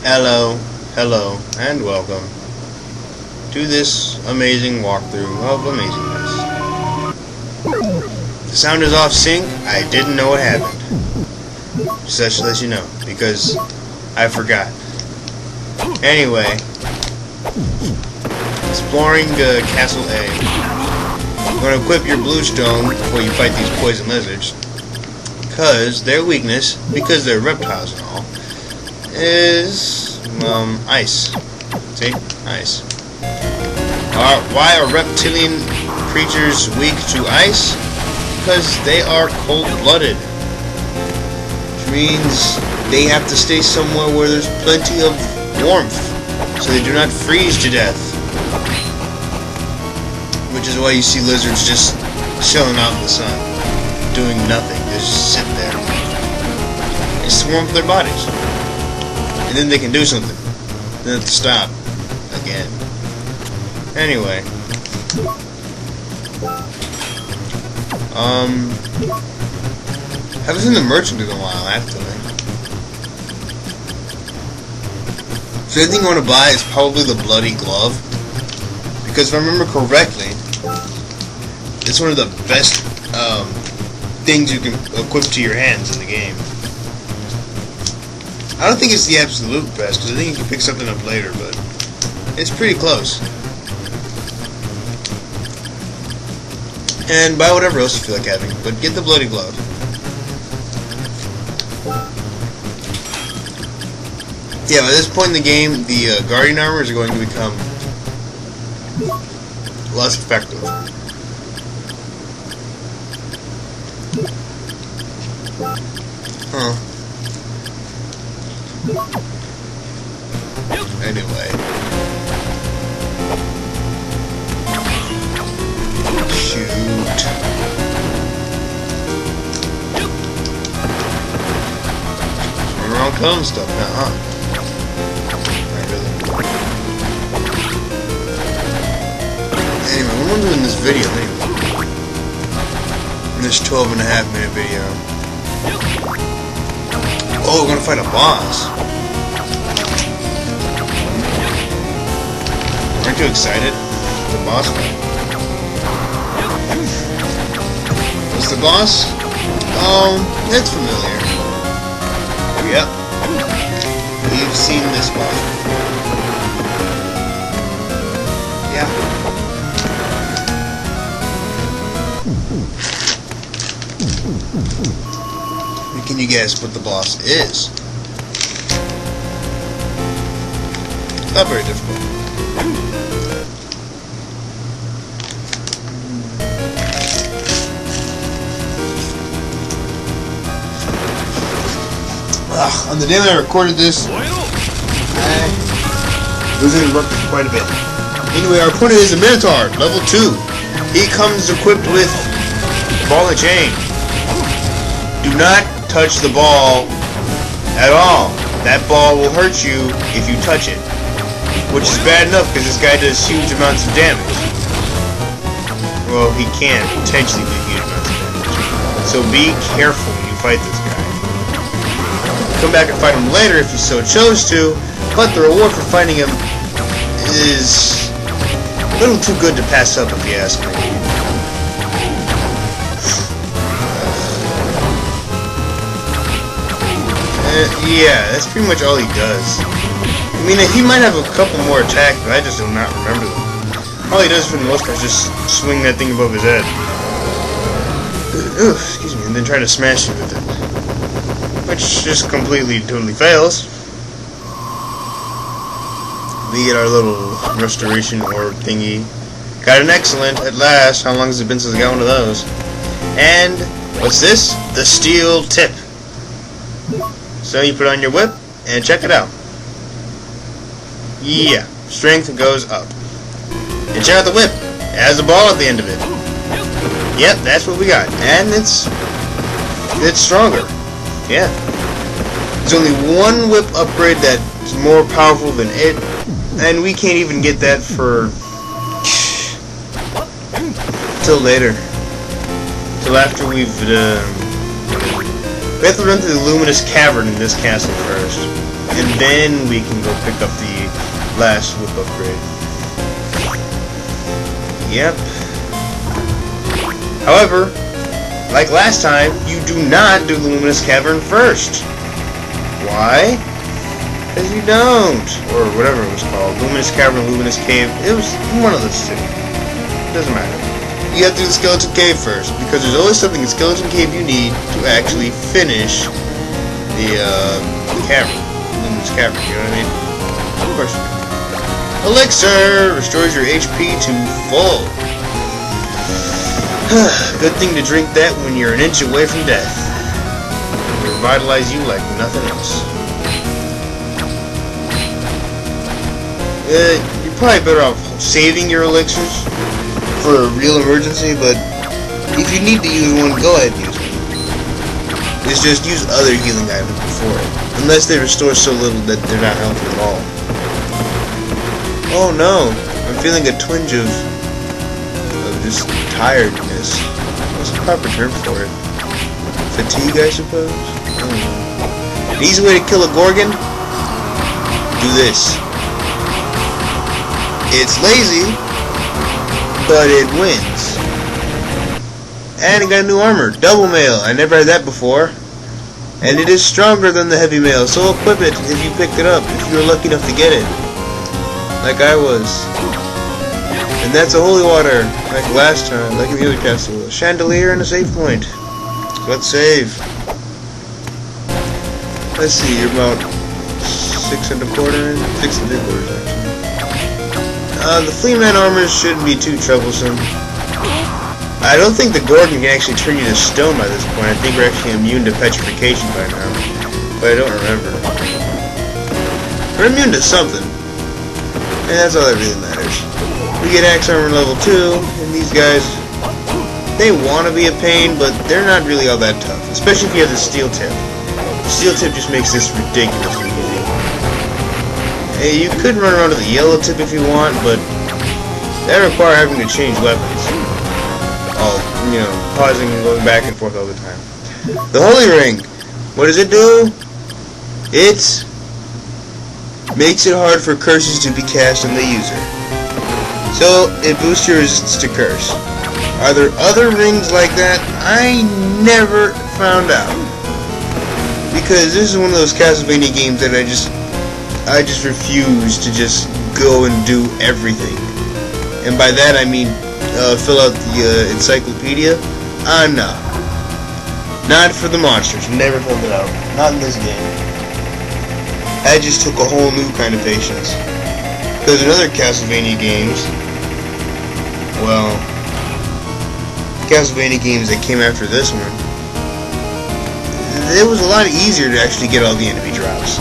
Hello, and welcome to this amazing walkthrough of Amazingness. The sound is off sync. I didn't know what happened. Just to let you know, because I forgot. Anyway, exploring Castle A. You're going to equip your blue stone before you fight these poison lizards, because their weakness, because they're reptiles and all, is ice. See? Ice. Why are reptilian creatures weak to ice? Because they are cold-blooded. Which means they have to stay somewhere where there's plenty of warmth, so they do not freeze to death. Which is why you see lizards just chilling out in the sun, doing nothing. They just sit there. It's to warm up their bodies. And then they can do something. Then have to stop. Again. Anyway. Haven't seen the merchant in a while, actually. So anything you want to buy is probably the bloody glove. Because if I remember correctly, it's one of the best things you can equip to your hands in the game. I don't think it's the absolute best, because I think you can pick something up later, but it's pretty close. And buy whatever else you feel like having, but get the bloody glove. Yeah, by this point in the game, the guardian armors are going to become less effective. Huh. Anyway. Shoot. We're all killing stuff now, huh? Not really. Anyway, what am I doing in this video anyway? In this 12.5-minute video. Oh, we're gonna fight a boss. Aren't you excited? The boss fight. What's the boss? Oh, it's familiar. Yep. We've seen this boss before. Yeah. Can you guess what the boss is? Not very difficult. On the day when I recorded this, I was interrupted quite a bit. Anyway, our opponent is a Minotaur, level 2. He comes equipped with ball and chain. Do not touch the ball at all. That ball will hurt you if you touch it, which is bad enough because this guy does huge amounts of damage. Well, he can potentially do huge amounts of damage, so be careful when you fight this guy. Come back and fight him later if you so chose to, but the reward for fighting him is a little too good to pass up if you ask me. Yeah, that's pretty much all he does. I mean, he might have a couple more attacks, but I just do not remember them. All he does for the most part is just swing that thing above his head. Ugh, excuse me, and then try to smash you with it. Which just completely, totally fails. We get our little restoration orb thingy. Got an excellent at last. How long has it been since I got one of those? And what's this? The steel tip. So you put on your whip and check it out. Yeah, strength goes up. And check out the whip. It has a ball at the end of it. Yep, that's what we got. And it's stronger. Yeah. There's only one whip upgrade that's more powerful than it, and we can't even get that for till later. Till after we've We have to run through the luminous cavern in this castle first, and then we can go pick up the last whip upgrade. Yep. However, like last time, you do not do the luminous cavern first. Why? Because you don't. Or whatever it was called. Luminous cavern, luminous cave. It was one of those two. It doesn't matter. You have to do the skeleton cave first, because there's always something in skeleton cave you need to actually finish the cavern. Luminous cavern, you know what I mean? Of course you do. Elixir! Restores your HP to full. Good thing to drink that when you're an inch away from death. It'll revitalize you like nothing else. You're probably better off saving your elixirs for a real emergency, but if you need to use one, go ahead and use one. It's just use other healing items before it. Unless they restore so little that they're not helpful at all. Oh no, I'm feeling a twinge of just tiredness. What's the proper term for it? Fatigue, I suppose? I don't know. An easy way to kill a Gorgon? Do this. It's lazy, but it wins. And it got new armor. Double mail. I never had that before. And it is stronger than the heavy mail, so equip it if you picked it up, if you were lucky enough to get it. Like I was. And that's a holy water, like last time, like in the other castle. A chandelier and a save point. Let's save. Let's see, you're about 6 1/4 in? 6 1/4 actually. The Fleaman armor shouldn't be too troublesome. I don't think the Gorgon can actually turn you to stone by this point. I think we're actually immune to petrification by now. But I don't remember. We're immune to something. And that's all that really matters. We get axe armor level 2, and these guys, they want to be a pain, but they're not really all that tough. Especially if you have the steel tip. The steel tip just makes this ridiculously easy. Hey, you could run around with the yellow tip if you want, but that requires having to change weapons. All, you know, pausing and going back and forth all the time. The Holy Ring, what does it do? It makes it hard for curses to be cast on the user. So, it boosts your resistance to curse. Are there other rings like that? I never found out. Because this is one of those Castlevania games that I just refuse to just go and do everything. And by that I mean fill out the encyclopedia. No. Not for the monsters. Never filled it out. Not in this game. That just took a whole new kind of patience. Because in other Castlevania games, well, Castlevania games that came after this one, it was a lot easier to actually get all the enemy drops.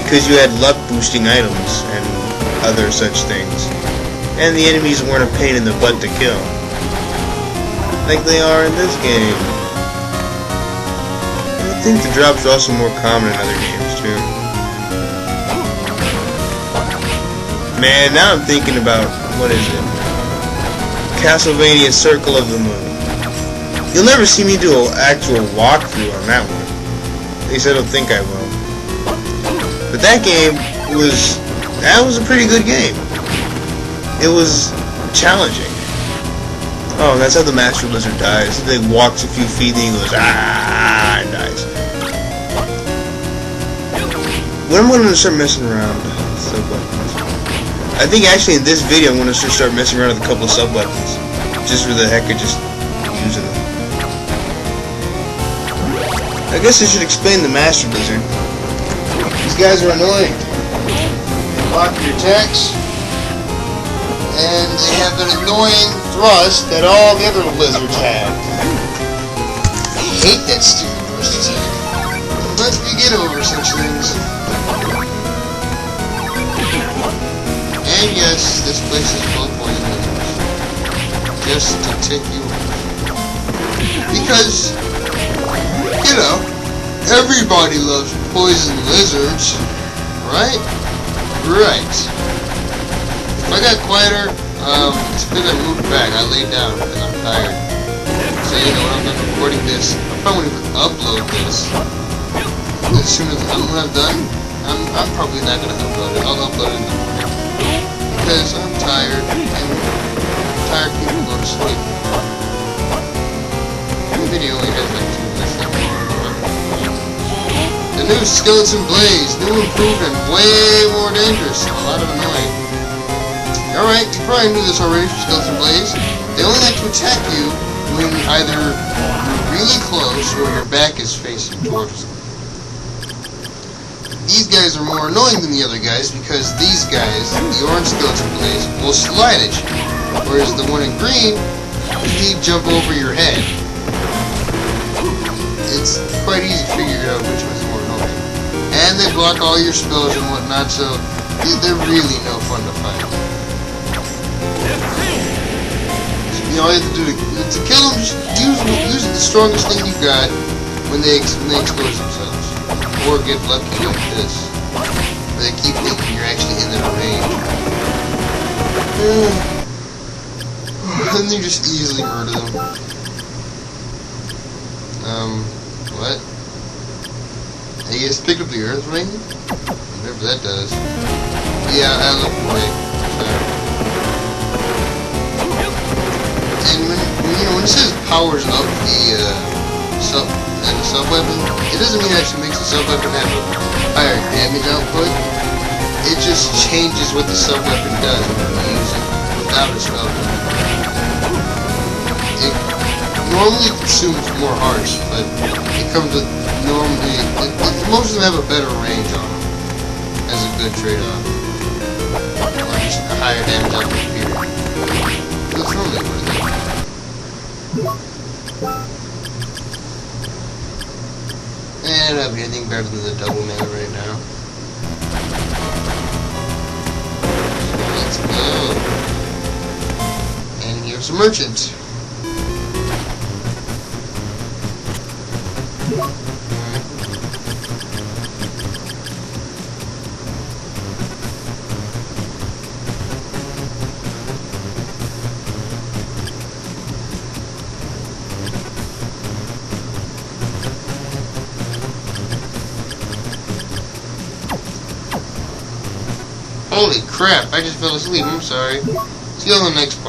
Because you had luck boosting items and other such things. And the enemies weren't a pain in the butt to kill. Like they are in this game. I think the drops are also more common in other games too. Man, now I'm thinking about, what is it? Castlevania Circle of the Moon. You'll never see me do an actual walkthrough on that one. At least I don't think I will. But that game was a pretty good game. It was challenging. Oh, and that's how the Master Lizard dies. He like walks a few feet and he goes, ah, and dies. When I'm going to start messing around with sub-weapons. I think actually in this video I'm going to start messing around with a couple of sub-weapons. Just for the heck of just using them. I guess I should explain the Master Lizard. These guys are annoying. They block your attacks. And they have an annoying thrust that all the other lizards have. I hate that stupid thrust attack. But we get over such things. And yes, this place is full of poison lizards. Just to tick you off. Because, you know, everybody loves poison lizards. Right? Right. If I got quieter, it's because I moved back. I laid down because I'm tired. So, you know, when I'm done recording this, I'm probably going to upload this as soon as when I'm done. I'm probably not going to upload it. I'll upload it in the morning because I'm tired and tired people go to sleep. The video only has like 2 minutes left. The new Skeleton Blaze, new improved and way more dangerous. A lot of annoying. Alright, you probably knew this already from Skeleton Blaze. They only like to attack you when either you're really close or your back is facing towards them. These guys are more annoying than the other guys because these guys, the orange Skeleton Blaze, will slide at you. Whereas the one in green, he jump over your head. It's quite easy to figure out which one's more annoying. And they block all your spells and whatnot, so they're really no fun to fight. So, all you have to do to kill them, just use the strongest thing you got when they expose themselves. Or get lucky like this. Where they keep thinking you're actually in their range. Then you just easily murder them. What? Hey, you guys picked up the Earth Ring? Whatever that does. Yeah, I look away. And when it says powers up the sub-weapon, it doesn't mean it actually makes the sub-weapon have a higher damage output. It just changes what the sub-weapon does when you use it without a spell. It normally consumes more hearts, but it comes with most of them have a better range on them as a good trade-off. Or just a higher damage output period. That's normally what it is. And I don't have anything better than the double mana right now. So let's go. And here's a merchant. Holy crap, I just fell asleep, I'm sorry. See you on the next part.